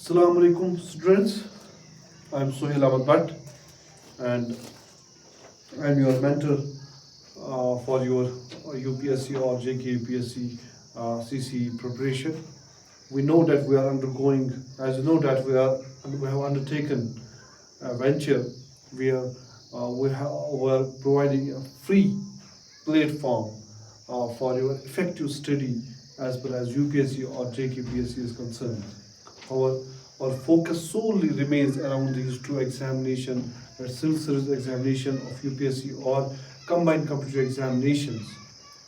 Assalamu alaikum students. I'm Sohail Ahmad Bhatt and I'm your mentor for your UPSC or JK UPSC CC preparation. We know that we are undergoing, as you know that we have undertaken a venture where we are providing a free platform for your effective study as far as UPSC or JKPSC is concerned. Our, our focus solely remains around these two examination, a series examination of UPSC or combined computer examinations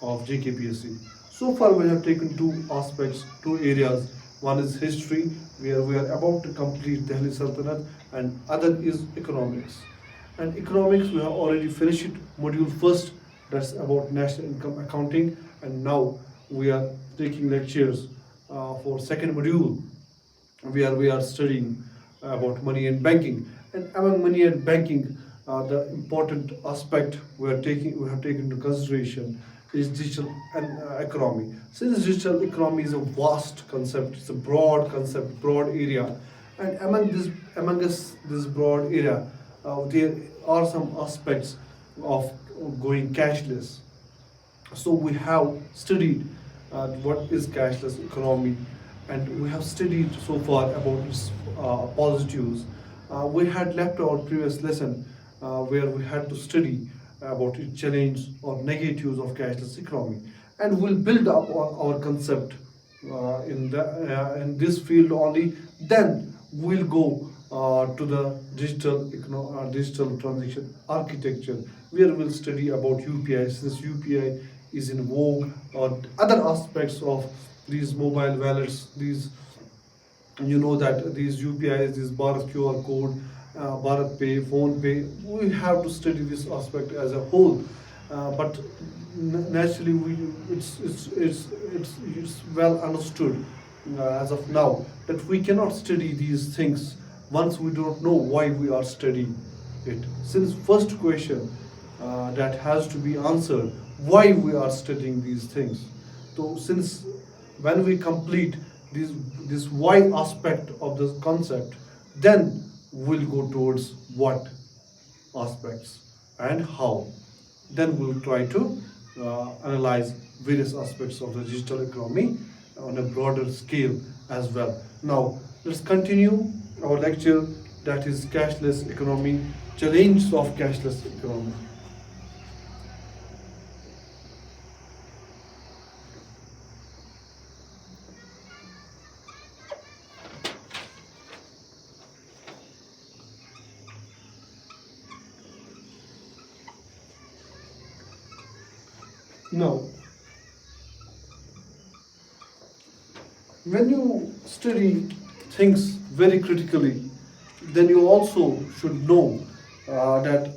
of JKPSC. So far we have taken two aspects, two areas. One is history, where we are about to complete Delhi Sultanate, and other is economics. And economics, we have already finished module first, that's about national income accounting, and now we are taking lectures for second module where we are studying about money and banking. And among money and banking, the important aspect we have taken into consideration is digital economy. Since digital economy is a vast concept, it's a broad concept, broad area, and this broad area, there are some aspects of going cashless. So we have studied what is cashless economy, and we have studied so far about its positives. We had left our previous lesson where we had to study about its challenge or negatives of cashless economy, and we'll build up on our concept in this field only. Then we'll go to the digital transaction architecture, where we'll study about UPI, since UPI is in vogue, or other aspects of these mobile wallets. These, you know that these UPIs, this Bharat QR code, Bharat Pay, Phone Pay, we have to study this aspect as a whole. But naturally, it's well understood as of now that we cannot study these things once we don't know why we are studying it. Since first question that has to be answered, why we are studying these things. So since when we complete this why aspect of this concept, then we'll go towards what aspects and how. Then we'll try to analyze various aspects of the digital economy on a broader scale as well. Now let's continue our lecture, that is cashless economy, challenges of cashless economy. Now, when you study things very critically, then you also should know that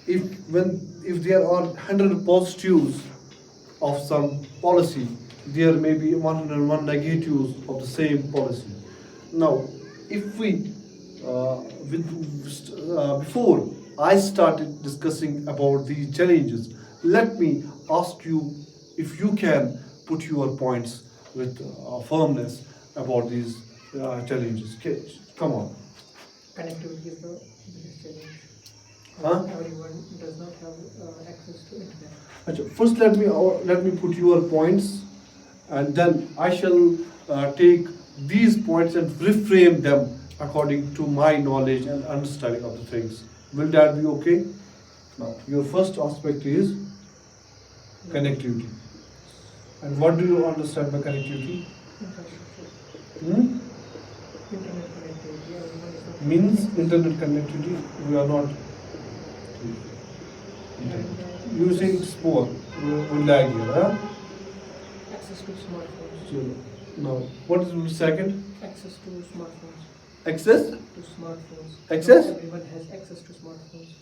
if there are 100 positives of some policy, there may be 101 negatives of the same policy. Now, if we before I started discussing about these challenges, let me ask you if you can put your points with firmness about these challenges. Okay, come on. Connectivity is the biggest challenge. Huh? Everyone does not have access to internet. Achha, first, let me put your points, and then I shall take these points and reframe them according to my knowledge and understanding of the things. Will that be okay? Now, your first aspect is connectivity. And what do you understand by connectivity? Infrastructure. Hmm? Internet connectivity. Everyone is not Means internet connectivity. We are not. You say it's poor. We lag here, huh? access to smartphones. So, now, what is the second? Access to smartphones. Access? To smartphones. Access? Not everyone has access to smartphones.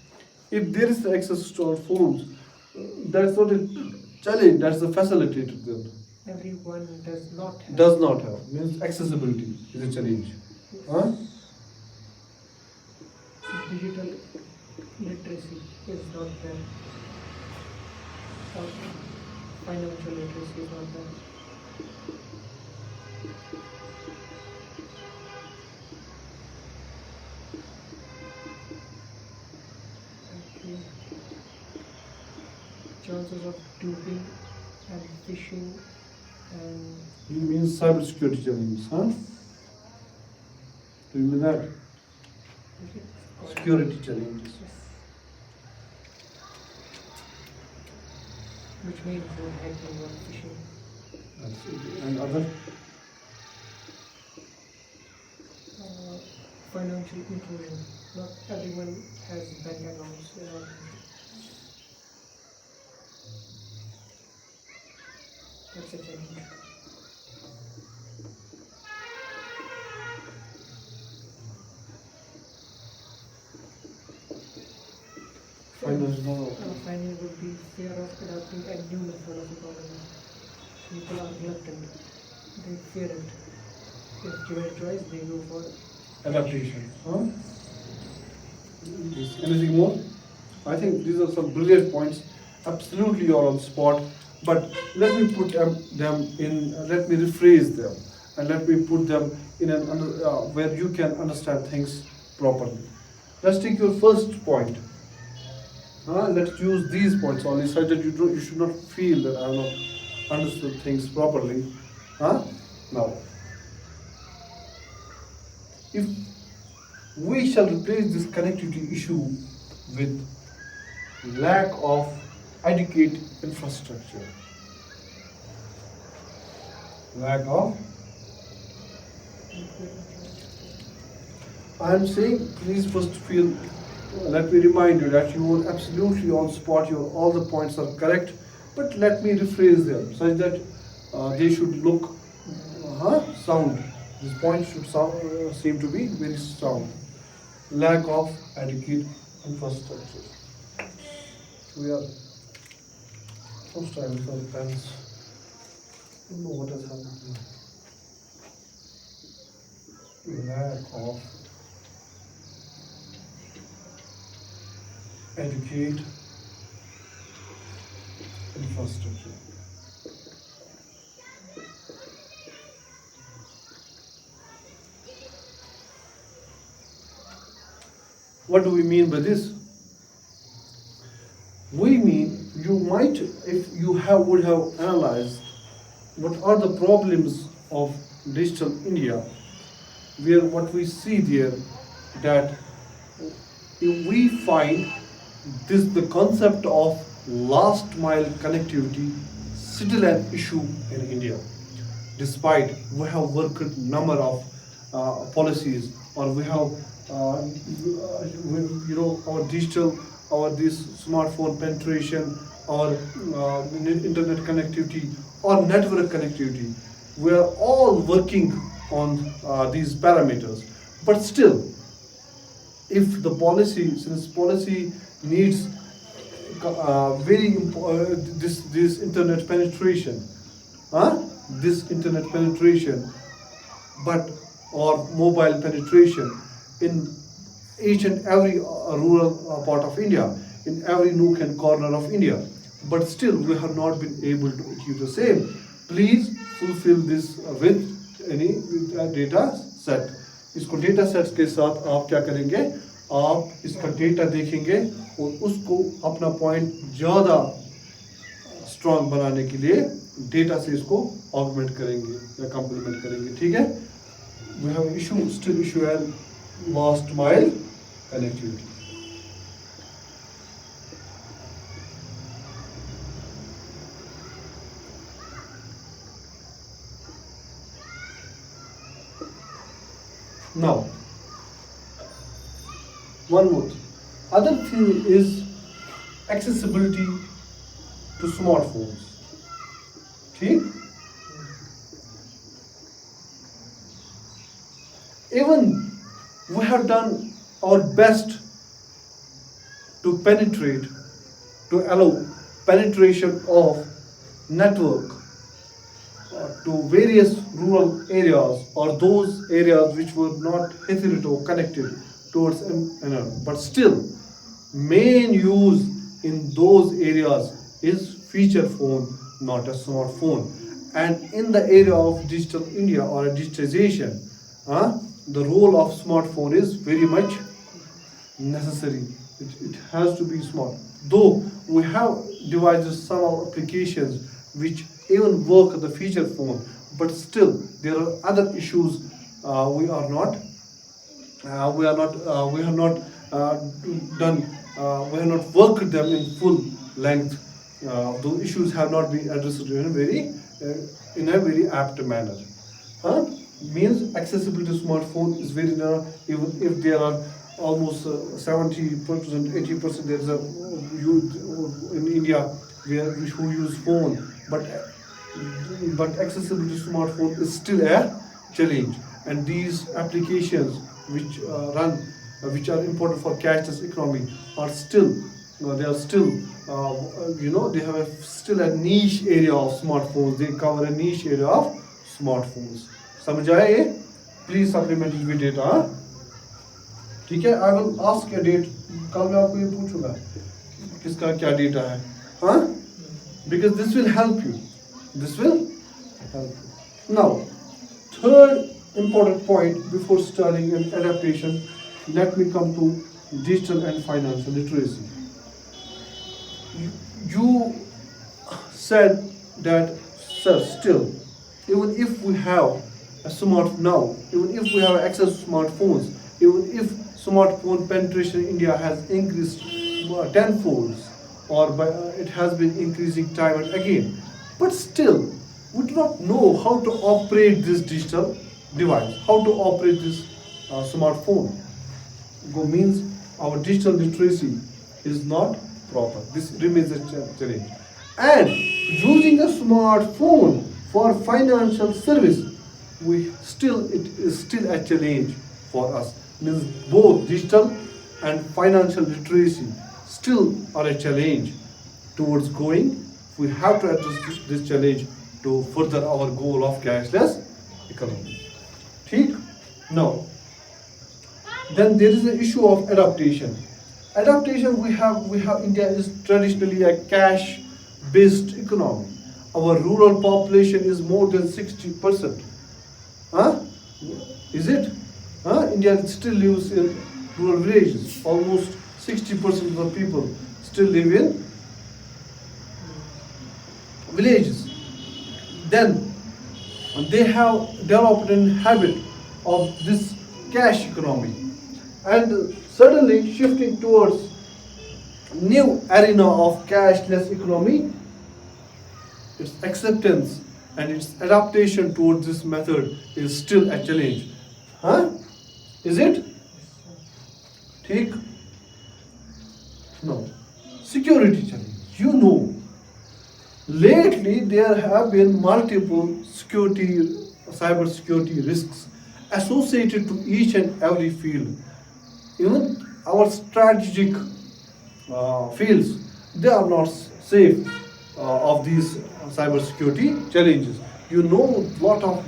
If there is access to our phones, that's not a challenge, that's a facilitator then. Everyone does not have. Does not have, means accessibility is a challenge. Huh? Digital literacy is not there. Or financial literacy is not there. chances of duping and phishing and You mean cyber security challenges, huh? Do you mean that? Security challenges. Yes. Which means you're hacking or phishing. Absolutely. And other? Financial inclusion. Not everyone has bank accounts. That's a challenge. Finally, would be fear of adopting a new method of economy. People are reluctant. They fear it. If given a choice, they go for Adaptation. Huh? Yes. Anything more? I think these are some brilliant points. Absolutely, you're on spot. But let me put them in. Let me rephrase them, and let me put them in where you can understand things properly. Let's take your first point. Let's use these points only, such that you should not feel that I have not understood things properly. Now, if we shall replace this connectivity issue with lack of adequate infrastructure, lack of, I am saying, please first feel. Let me remind you that you are absolutely on spot. All the points are correct, but let me rephrase them such that they should look sound. These points should seem to be very sound. Lack of adequate infrastructure. We are first time without pens. I don't know what has happened here. Lack of adequate infrastructure. What do we mean by this? We mean you might, if you would have analyzed what are the problems of digital India, where what we see there that if we find the concept of last mile connectivity still an issue in India, despite we have worked number of policies, or we have our digital, our this smartphone penetration, our internet connectivity, or network connectivity. We are all working on these parameters, but still, if the policy, since policy needs this internet penetration, but or mobile penetration in each and every rural part of India, in every nook and corner of India, but still we have not been able to achieve the same. Please fulfill this with any data set. इसको data sets के साथ आप क्या करेंगे, आप इसका data देखेंगे और उसको अपना पॉइंट ज़्यादा स्ट्रॉन्ग बनाने के लिए डेटा से इसको ऑगमेंट करेंगे या कम्प्लीमेंट करेंगे. ठीक है. We have still issue as last mile connectivity. Now, one more thing. Other thing is accessibility to smartphones. ठीक? Even we have done our best to penetrate, to allow penetration of network to various rural areas, or those areas which were not hitherto connected towards but still main use in those areas is feature phone, not a smartphone. And in the area of digital India or digitization, the role of smartphone is very much necessary. It has to be smart. Though we have devices, some of applications which even work on the feature phone, but still there are other issues we have not done, we have not worked them in full length. Those issues have not been addressed in a very apt manner. Huh? Means accessibility to smartphone is very narrow. Even if there are almost 70%, 80%, there is a youth in India who use phone, but accessibility to smartphone is still a challenge. And these applications which which are important for cashless economy are still they are still they have still a niche area of smartphones. They cover a niche area of smartphones. समझ आया ये? Please supplement it with data. हाँ? ठीक है? I will ask a date. कल मैं आपको ये पूछूंगा किसका क्या डेटा है, हाँ? Because this will help you. This will help you. Now, third important point before studying and adaptation, let me come to digital and financial literacy. You said that, sir, still, even if we have even if we have access to smartphones, even if smartphone penetration in India has increased tenfold, or it has been increasing time and again, but still, we do not know how to operate this digital device, how to operate this smartphone. Means our digital literacy is not proper. This remains a challenge. And using a smartphone for financial service, it is still a challenge for us. Means both digital and financial literacy still are a challenge towards growing. We have to address this challenge to further our goal of cashless economy. ठीक? Now, then there is an issue of adaptation. Adaptation, we have India is traditionally a cash-based economy. Our rural population is more than 60%. Huh? Is it? Huh? India still lives in rural villages. Almost 60% of the people still live in villages. Then they have developed a habit of this cash economy, and suddenly shifting towards new arena of cashless economy, its acceptance and its adaptation towards this method is still a challenge. Huh? Is it? Take? No. Security challenge. Lately there have been multiple cyber security risks associated to each and every field. Even our strategic fields, they are not safe of these cyber security challenges. Lot of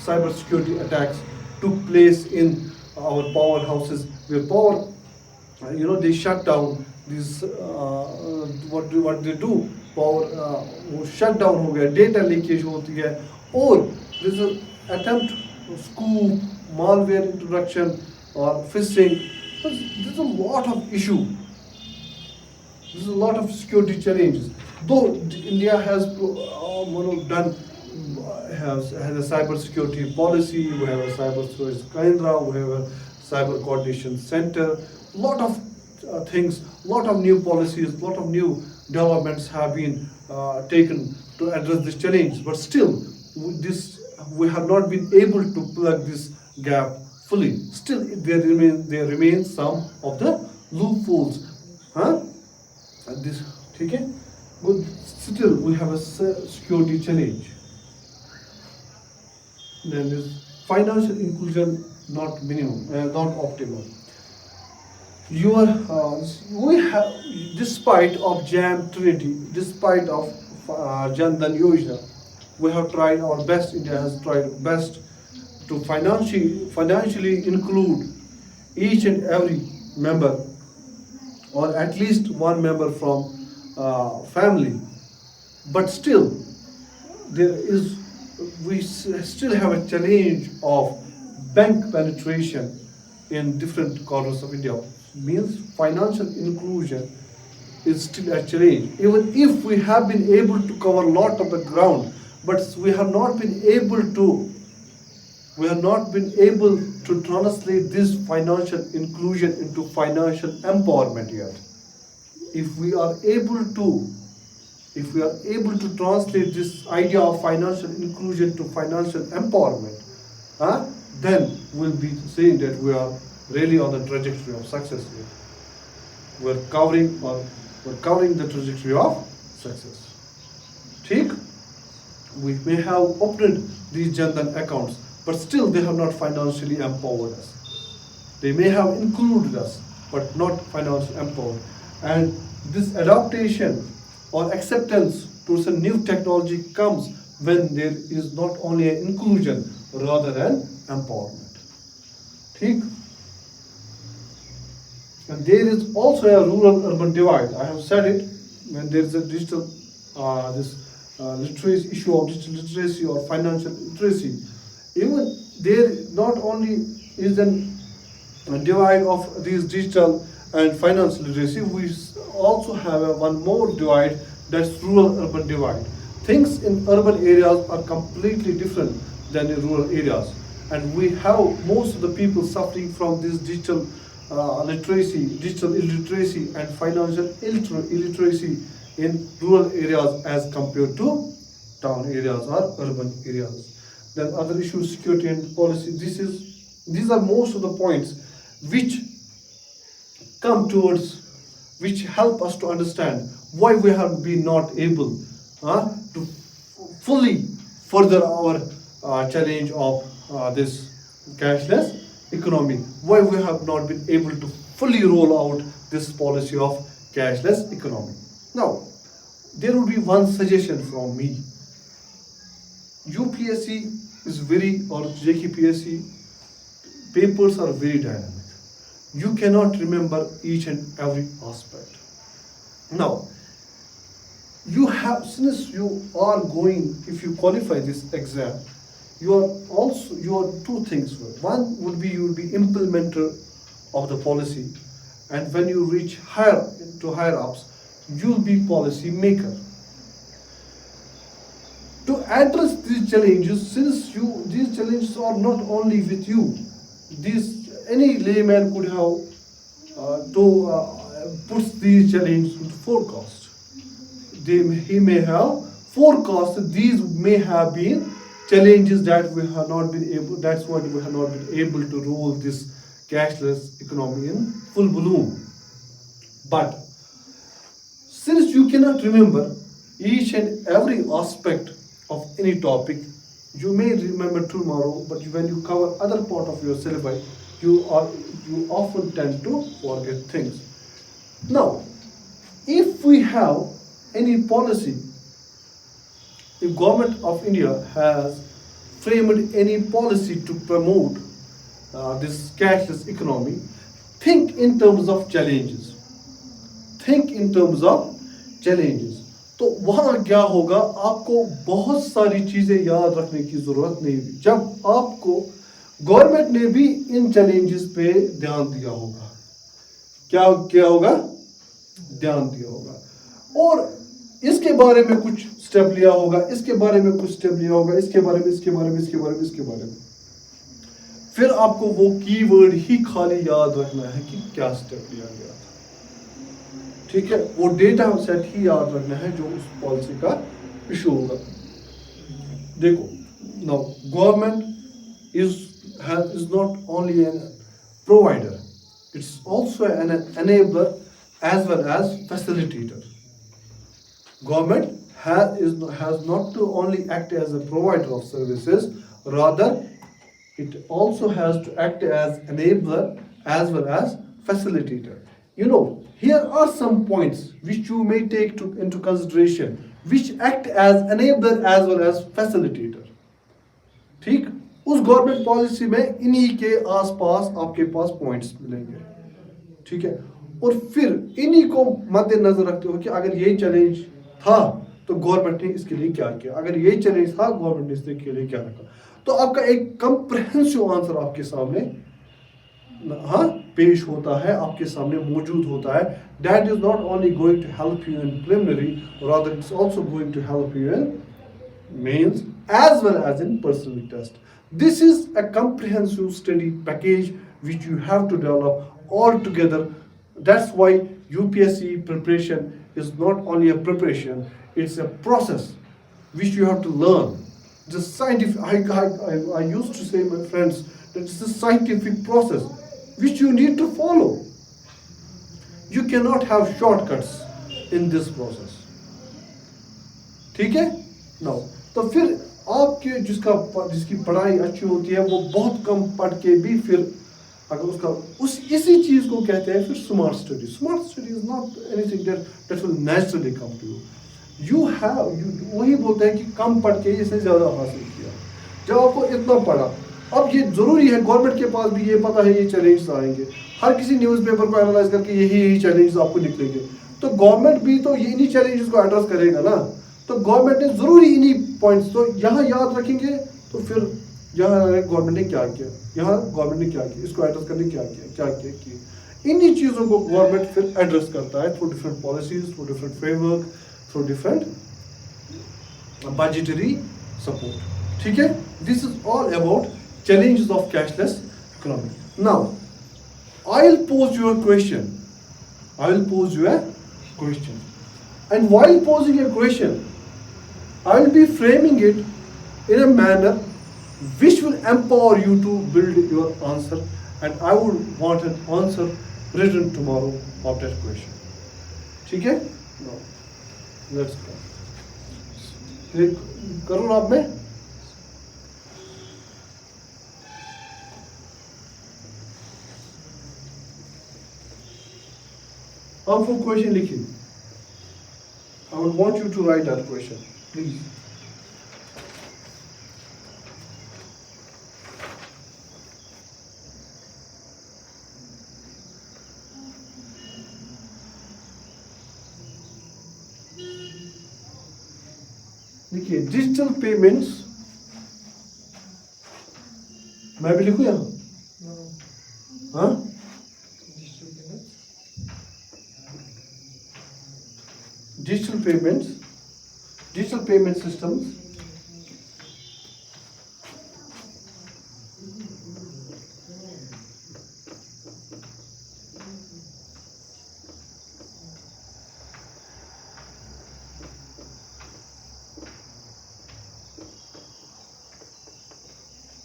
cyber security attacks took place in our powerhouses where power, they shut down these what they do, power वो shut down हो गया, data leakage होती है, और this is attempt to scoop, malware introduction or phishing. There's a lot of issue. There's a lot of security challenges. Though India has has a cyber security policy, we have a cyber security Kendra, we have a cyber coordination center. Lot of things, lot of new policies, lot of new developments have been taken to address this challenge. But still, we have not been able to plug this gap fully. Still, there remain some of the loopholes. Huh? And this, okay? But still, we have a security challenge. Then this financial inclusion not minimum, not optimal. Despite of Jam Trinity, despite of Jan Dhan Yojana, we have tried our best. India has tried best to financially include each and every member, or at least one member from family. But still, we still have a challenge of bank penetration in different corners of India. Means financial inclusion is still a challenge. Even if we have been able to cover a lot of the ground, but we have not been able to translate this financial inclusion into financial empowerment yet. If we are able to translate this idea of financial inclusion to financial empowerment, then we'll be saying that we are really on the trajectory of success here. We're covering the trajectory of success. ठीक? We may have opened these Jandan accounts, but still they have not financially empowered us. They may have included us, but not financially empowered. And this adaptation or acceptance towards a new technology comes when there is not only an inclusion, rather an empowerment. ठीक? And there is also a rural-urban divide. I have said it, when there is a digital literacy issue of digital literacy or financial literacy. Even there not only is a divide of these digital and financial literacy, we also have one more divide, that's rural-urban divide. Things in urban areas are completely different than in rural areas, and we have most of the people suffering from this digital digital illiteracy and financial illiteracy in rural areas as compared to town areas or urban areas. Then other issues, security and policy. These are most of the points which which help us to understand why we have been not able to fully further our challenge of this cashless economy. Why we have not been able to fully roll out this policy of cashless economy. Now, there would be one suggestion from me. UPSC is or JKPSC papers are very dynamic. You cannot remember each and every aspect. Now, since you are going, if you qualify this exam, you are two things. One would be you will be implementer of the policy, and when you reach higher ups, you'll be policy maker. To address these challenges, since these challenges are not only with you, any layman could have puts these challenges into forecast. He may have forecasted these may have been challenges that we have not been able. That's why we have not been able to roll this cashless economy in full bloom. But since you cannot remember each and every aspect of any topic, you may remember tomorrow, but when you cover other part of your syllabi, you often tend to forget things. Now, if we have any policy, if government of India has framed any policy to promote this cashless economy, think in terms of challenges. तो वहाँ क्या होगा, आपको बहुत सारी चीजें याद रखने की जरूरत नहीं होगी जब आपको गवर्नमेंट ने भी इन चैलेंजेस पे ध्यान दिया होगा. क्या होगा? ध्यान दिया होगा और इसके बारे में कुछ स्टेप लिया होगा, इसके बारे में कुछ स्टेप लिया होगा, इसके बारे में. फिर आपको वो कीवर्ड ही खाली याद रखना है कि क्या स्टेप लिया गया था. ठीक है, वो डेटा सेट ही याद रखना है जो उस पॉलिसी का इशू होगा. देखो, now government is not only a provider, it's also an enabler as well as facilitator. Government has not to only act as a provider of services, rather it also has to act as enabler as well as facilitator. Here are some points which you may take into consideration, which act as enabler as well as facilitator. ठीक, उस government policy में इन्हीं के आसपास आपके पास points मिलेंगे. ठीक है, और फिर इन्हीं को मद्देनजर रखते हो कि अगर ये चैलेंज था तो गवर्नमेंट ने इसके लिए क्या किया, अगर ये चैलेंज था गवर्नमेंट ने इसके लिए क्या रखा. तो आपका एक कंप्रहेंसिव आंसर आपके सामने हाँ पेश होता है, आपके सामने मौजूद होता है, that is not only going to help you in preliminary, rather it's also going to help you in mains as well as in personal test. This is a comprehensive study package which you have to develop all together. That's why UPSC preparation is not only a preparation, it's a process which you have to learn. The scientific, I used to say, my friends, that it's a scientific process which you need to follow. You cannot have shortcuts in this process. ठीक है ना? तो फिर आपके जिसकी पढ़ाई अच्छी होती है वो बहुत कम पढ़ के भी फिर अगर उसका इसी चीज को कहते हैं फिर smart study. Smart study is not anything that will naturally come to you have. वही बोलते हैं कि कम पढ़ के इसने ज्यादा हासिल किया. जब आपको इतना पढ़ा, अब ये जरूरी है गवर्नमेंट के पास भी ये पता है ये चैलेंज आएंगे, हर किसी न्यूज़पेपर को एनालाइज करके यही चैलेंज आपको निकलेंगे, तो गवर्नमेंट भी तो इन्हीं चैलेंजेस को एड्रेस करेगा ना. तो गवर्नमेंट ने जरूरी इन्हीं पॉइंट्स तो यहाँ याद रखेंगे, तो फिर यहाँ गवर्नमेंट ने क्या किया, यहाँ गवर्नमेंट ने क्या किया, इसको एड्रेस करने क्या किया. इन्हीं चीज़ों को गवर्नमेंट फिर एड्रेस करता है through different policies, through different framework, through different budgetary support. ठीक है? This is all about challenges of cashless economy. Now, I'll pose you a question. And while posing a question, I will be framing it in a manner which will empower you to build your answer, and I would want an answer written tomorrow of that question. ठीक है? Now, let's go. करूँ ना आप में? आप वो question लिखिए. I would want you to write that question, please. देखिए डिजिटल पेमेंट्स, मैं भी लिखूं यहाँ? हाँ, digital payment systems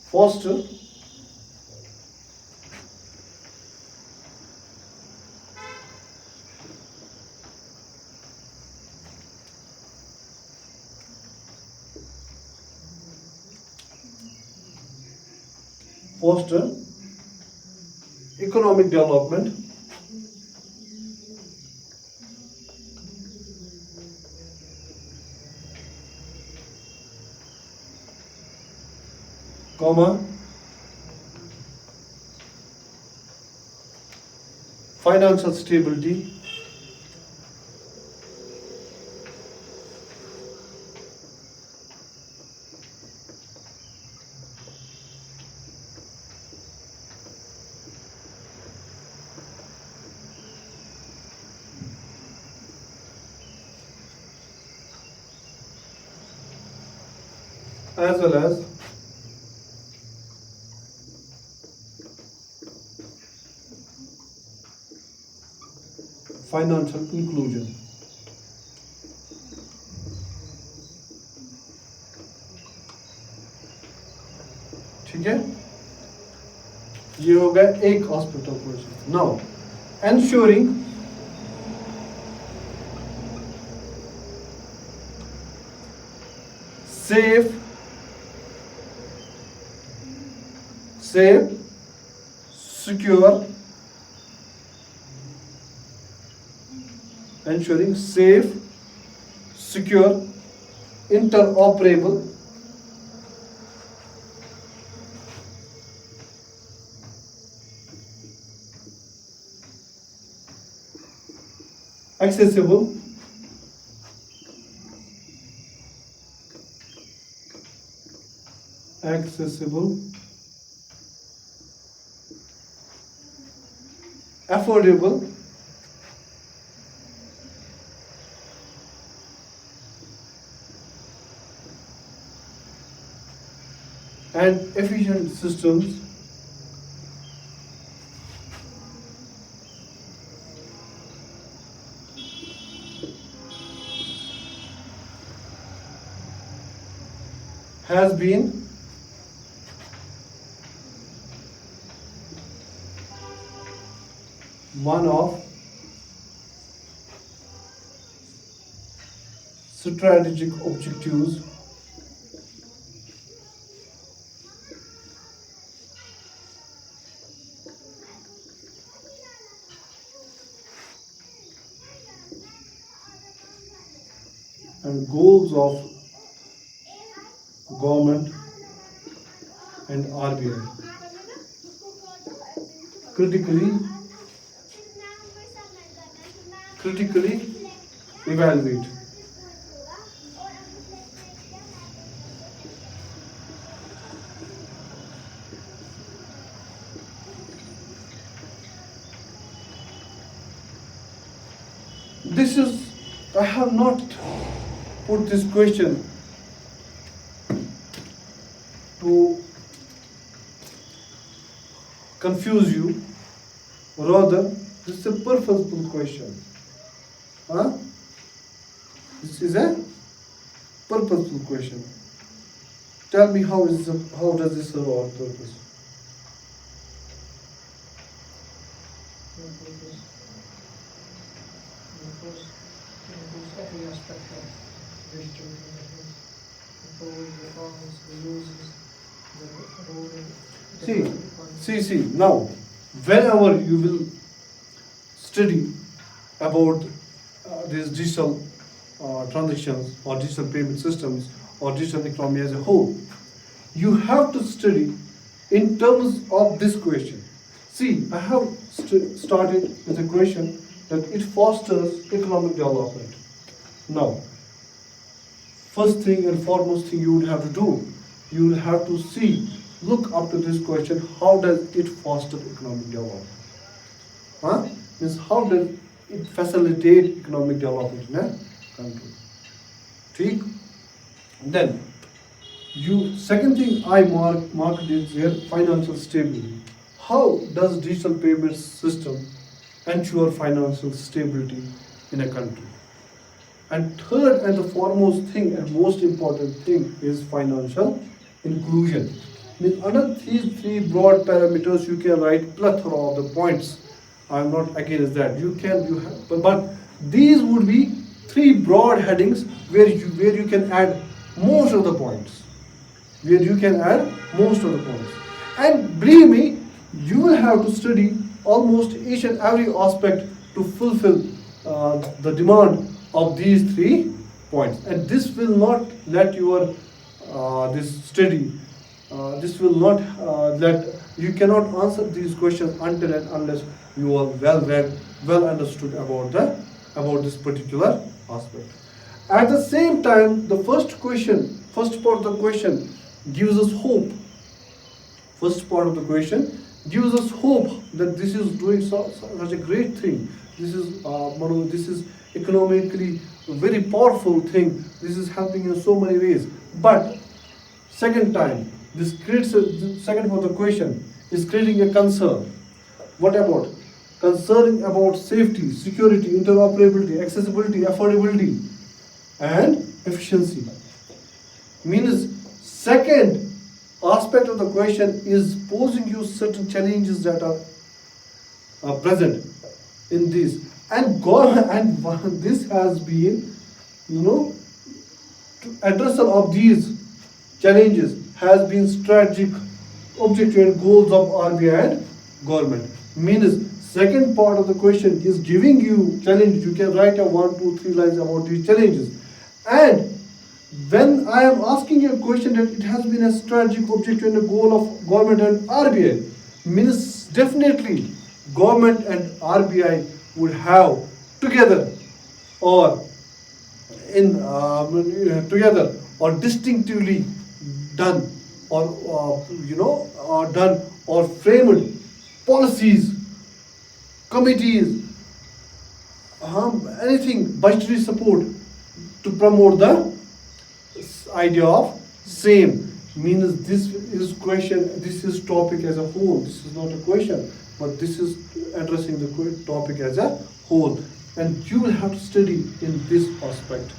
foster economic development comma financial stability as well as financial inclusion. ठीक है? ये हो गया एक aspect of question. Now ensuring safe, secure, ensuring safe, secure, interoperable, accessible, affordable, and efficient systems has been one of strategic objectives and goals of government and RBI. Critically evaluate. This is, I have not put this question to confuse you, rather, this is a purposeful question. Huh? This is a purposeful question. Tell me how does this serve our purpose? Includes every aspect of digital management, the pros, the cons, the uses, the role in See, now, whenever you will study about these digital transactions or digital payment systems or digital economy as a whole, you have to study in terms of this question. See, I have started with a question that it fosters economic development. Now, first thing and foremost thing you would have to do, you will have to look up to this question, how does it foster economic development? Means how does it facilitate economic development in a country? ठीक? Then, second thing I marked is here financial stability. How does digital payment system ensure financial stability in a country? And third and the foremost thing and most important thing is financial inclusion. Under these three broad parameters, you can write plethora of the points. I am not against that. But these would be three broad headings where you can add most of the points. And believe me, you will have to study almost each and every aspect to fulfill the demand of these 3 points. And this will not let your this study. This will not let you cannot answer these questions until and unless you are well read, well understood about this particular aspect. At the same time, the first part of the question gives us hope. First part of the question gives us hope that this is doing such a great thing. This is economically a very powerful thing. This is helping in so many ways. But second time, this creates the second part of the question is creating a concern. What about? Concerning about safety, security, interoperability, accessibility, affordability, and efficiency. Means second aspect of the question is posing you certain challenges that are present in this. And this has been, to address of these challenges has been strategic objective and goals of RBI and government. Means second part of the question is giving you challenge. You can write a 1, 2, 3 lines about these challenges. And when I am asking you a question that it has been a strategic objective and a goal of government and RBI, means definitely government and RBI would have together or together or distinctively done or done or framed policies committees, anything, budgetary support to promote the idea of same. Means this is question, this is topic as a whole. This is not a question, but this is addressing the topic as a whole. And you will have to study in this aspect.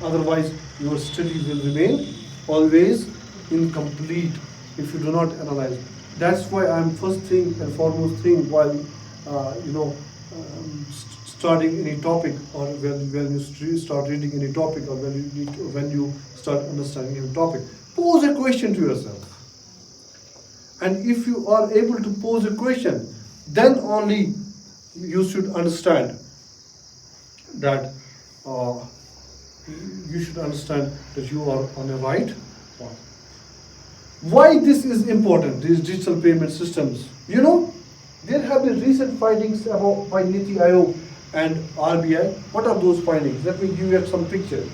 Otherwise, your study will remain always incomplete if you do not analyze. That's why I'm first thing and foremost thing while starting any topic, or when you start reading any topic, or when you start understanding any topic, pose a question to yourself. And if you are able to pose a question, then only you should understand that you are on a right path. Why this is important, these digital payment systems? There have been recent findings about by Niti Aayog and RBI. What are those findings? Let me give you some picture.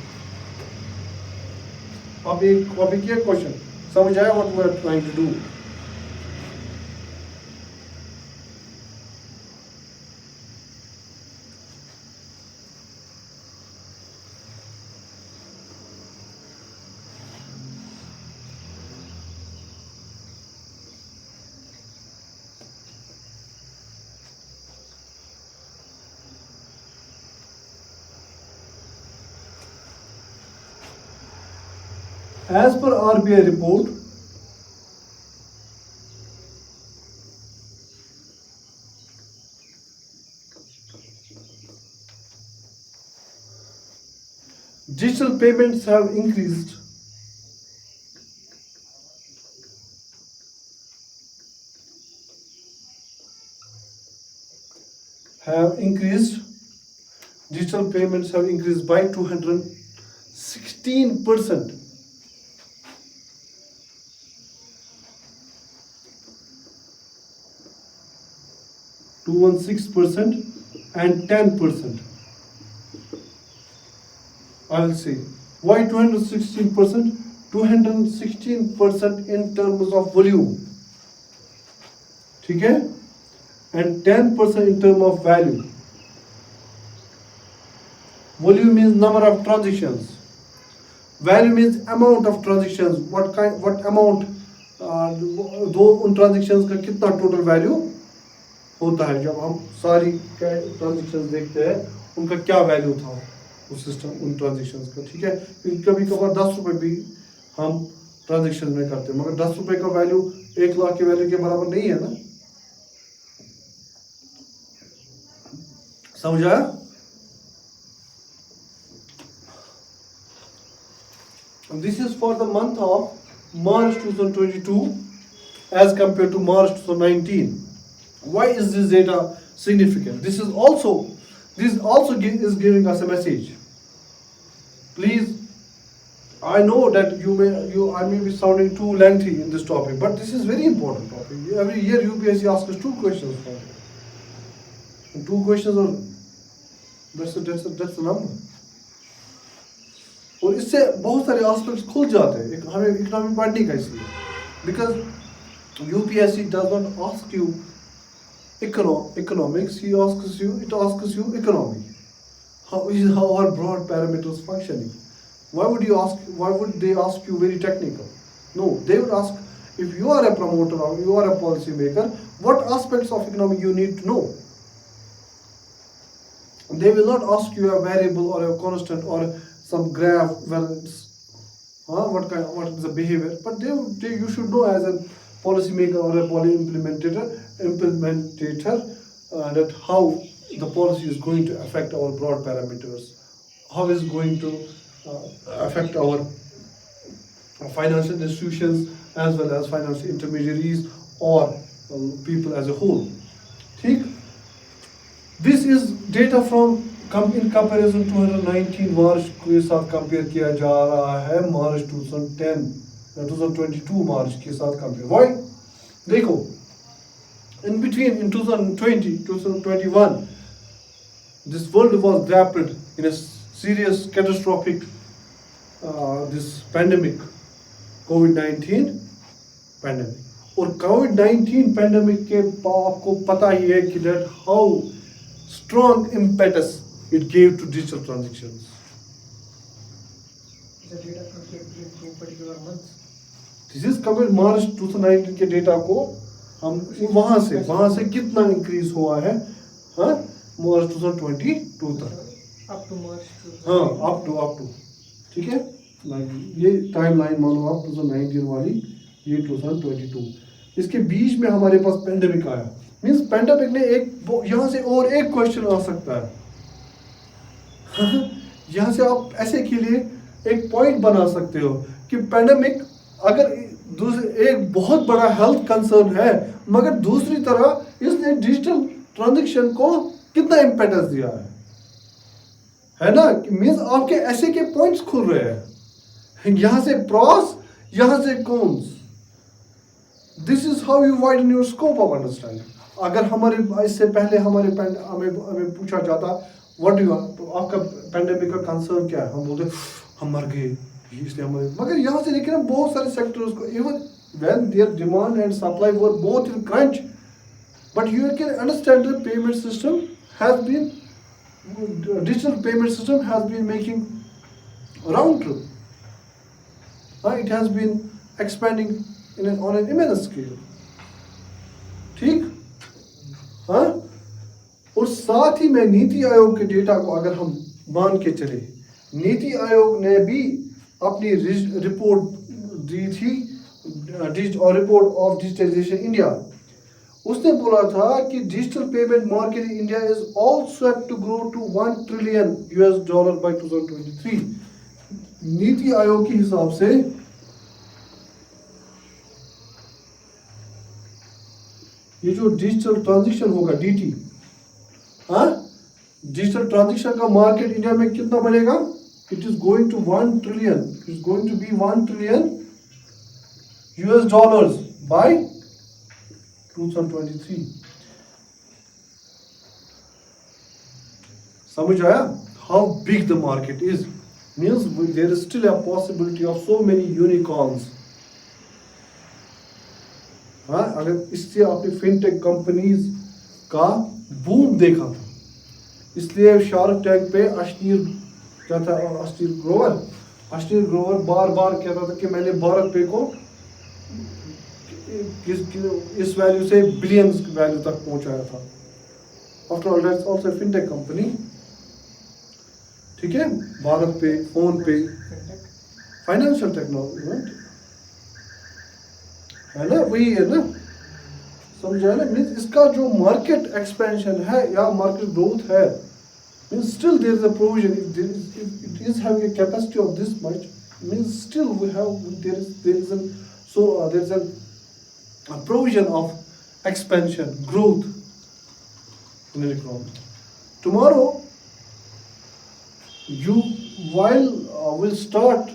अभी क्या question समझ आया what we are trying to do? As per RBI report, digital payments have increased digital payments have increased by 216%. 216% and 10%. I will say why 216%? 216% in terms of volume, ठीक है, and 10% in terms of value. Volume means number of transactions. Value means amount of transactions. What amount? दो उन transactions का कितना total value होता है? जब हम सारी ट्रांजेक्शन्स देखते हैं उनका क्या वैल्यू था उस सिस्टम उन ट्रांजेक्शन्स का, ठीक है. कभी कभार 10 रुपए भी हम ट्रांजेक्शन में करते हैं, मगर 10 रुपए का वैल्यू 1 लाख के वैल्यू के बराबर नहीं है ना. समझ आया? This is for the month of March 2022 as compared to March 2019. Why is this data significant? This also is giving us a message. Please, I know that I may be sounding too lengthy in this topic, but this is very important topic. Every year UPSC asks us 2 questions for it. And 2 questions are that's the number. और इससे बहुत सारे aspects खुल जाते हैं हमें economy पढ़ने का, इसलिए because UPSC does not ask you economics, it asks you economy. How are broad parameters functioning? Why would they ask you very technical? No, they would ask, if you are a promoter or you are a policy maker, what aspects of economy you need to know. They will not ask you a variable or a constant or some graph where it's what is the behavior, but you should know as a policy maker or a policy implementator that how the policy is going to affect our broad parameters, how is going to affect our financial institutions as well as financial intermediaries or people as a whole. ठीक? This is data from in comparison 2019 मार्च के साथ compare किया जा रहा है मार्च 2022 मार्च के साथ compare. Why? देखो, in 2021 this world was grappled in a serious catastrophic this pandemic, COVID-19 pandemic. और COVID-19 pandemic के आपको पता ही है कि that how strong impetus it gave to digital transactions. The data compared in two particular months. This is compare March 2019 के data को हम वहां से कितना इंक्रीज हुआ है, हाँ, मार्च 2022 तक, अप टू मार्च, हाँ, अप टू, ठीक है, ये टाइम लाइन मानो आप 2019 वाली, ये 2022, इसके बीच में हमारे पास पेंडेमिक आया। मींस पेंडेमिक ने यहाँ से और एक क्वेश्चन आ सकता है यहाँ से आप ऐसे के लिए एक पॉइंट बना सकते हो कि पेंडेमिक अगर एक बहुत बड़ा हेल्थ कंसर्न है, मगर दूसरी तरह इसने डिजिटल ट्रांजैक्शन को कितना इम्पेटस दिया है ना, मींस आपके ऐसे के पॉइंट्स खुल रहे हैं, यहाँ से प्रॉस, यहाँ से cons. This is how you widen your scope of understanding. अगर हमारे इससे पहले हमें पूछा जाता व्हाट डू यू, तो आपका पेंडेमिक का कंसर्न क्या है, हम बोलते हम मर गए इसलिए हमारे, मगर यहाँ से देखिए ना बहुत सारे सेक्टर्स को, even when there demand and supply were both in crunch, but you can understand the payment system has been, digital payment system has been making round trip. It has been expanding on an immense scale. ठीक, हाँ, और साथ ही में नीति आयोग के data को अगर हम मान के चले, नीति आयोग ने भी अपनी रिपोर्ट दी थी, रिपोर्ट ऑफ डिजिटलाइजेशन इंडिया, उसने बोला था कि digital payment market in India is all set to grow to $1 trillion by 2023। NITI Aayog के हिसाब से ये जो डिजिटल ट्रांजैक्शन होगा डीटी, हाँ, डिजिटल ट्रांजैक्शन का मार्केट इंडिया में कितना बनेगा, it is going to $1 trillion, it is going to be $1 trillion by 2023। समझ आया how big the market is, means there is still a possibility of so many unicorns. हाँ, अगर इससे आपने फिनटेक कंपनीज का बूम देखा था, इसलिए शार्क टैंक पे अश्नीर ग्रोवर बार बार कहता था कि मैंने भारत पे को इस वैल्यू से बिलियंस वैल्यू तक पहुंचाया था। After all that's also fintech company, ठीक है, भारत पे, फोन पे, फाइनेंशियल टेक्नोलॉजी है ना, वही है ना, समझा ना, मीन्स इसका जो मार्केट एक्सपेंशन है या मार्केट ग्रोथ है, means still there is a provision, it is having a capacity of this much, means still we have there is an there is a provision of expansion, growth in an economy. Tomorrow, will start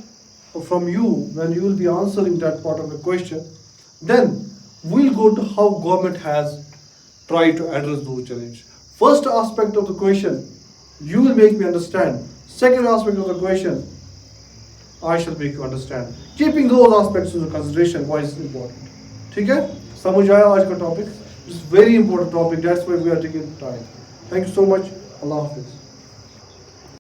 from you when you will be answering that part of the question. Then we'll go to how government has tried to address those challenges. First aspect of the question, you will make me understand. Second aspect of the question, I shall make you understand. Keeping those aspects into consideration, why is important. ठीक है, समझ आया आज का topic, it's very important topic, that's why we are taking time. Thank you so much, अल्लाह हाफिज।